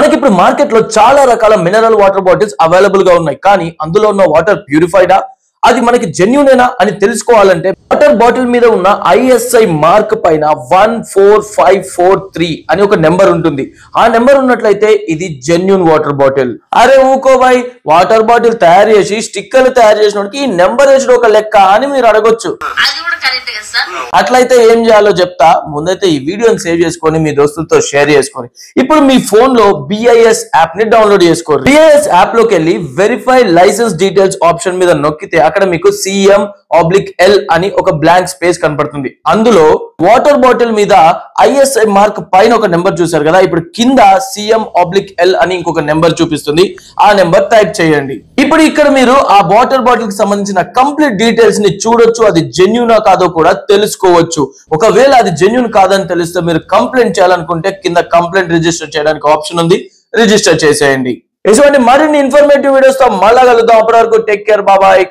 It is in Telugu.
మనకి ఇప్పుడు మార్కెట్ లో చాలా రకాల మినరల్ వాటర్ బాటిల్స్ అవైలబుల్ గా ఉన్నాయి. కానీ అందులో ఉన్న వాటర్ ప్యూరిఫైడా, అది మనకి జెన్యూనేనా అని తెలుసుకోవాలంటే వాటర్ బాటిల్ మీద ఉన్న ISI మార్క్ పైన 14543 అని ఒక నెంబర్ ఉంటుంది. ఆ నెంబర్ ఉన్నట్లయితే ఇది జెన్యూన్ వాటర్ బాటిల్. అరే ఊకో బాయ్, వాటర్ బాటిల్ తయారు చేసి స్టిక్కర్లు తయారు చేసినోడికి ఈ నెంబర్ వేసిన ఒక లెక్క అని మీరు అడగొచ్చు. అట్లయితే ఏం చేయాలో చెప్తా. ముందైతే ఈ వీడియోని సేవ్ చేసుకొని మీ దోస్తులతో షేర్ చేసుకొని ఇప్పుడు మీ ఫోన్ లో BIS యాప్ ని డౌన్లోడ్ చేసుకోండి. BIS యాప్ లోకి వెళ్ళి వెరిఫై లైసెన్స్ డీటెయిల్స్ ఆప్షన్ మీద నొక్కితే అక్కడ మీకు CM/L అని ఒక బ్లాంక్ స్పేస్ కనపడుతుంది. అందులో వాటర్ బాటిల్ మీద ISI మార్క్ పైన ఒక నెంబర్ చూసారు కదా, ఇప్పుడు కింద CM/L అని ఇంకొక నెంబర్ చూపిస్తుంది. ఆ నెంబర్ టైప్ చేయండి. ఇప్పుడు ఇక్కడ మీరు ఆ వాటర్ బాటిల్ కి సంబంధించిన కంప్లీట్ డీటెయిల్స్ ని చూడొచ్చు. అది జెన్యూనా కాదో కూడా తెలుసుకోవచ్చు. ఒకవేళ అది జెన్యూన్ కాదని తెలిస్తే మీరు కంప్లైంట్ చేయాలనుకుంటే కింద కంప్లైంట్ రిజిస్టర్ చేయడానికి ఆప్షన్ ఉంది, రిజిస్టర్ చేసేయండి. ఇటువంటి మరిన్ని ఇన్ఫర్మేటివ్ వీడియోస్ తో మళ్ళా కలుద్దాం. అప్పటి వరకు టేక్ కేర్, బాయ్.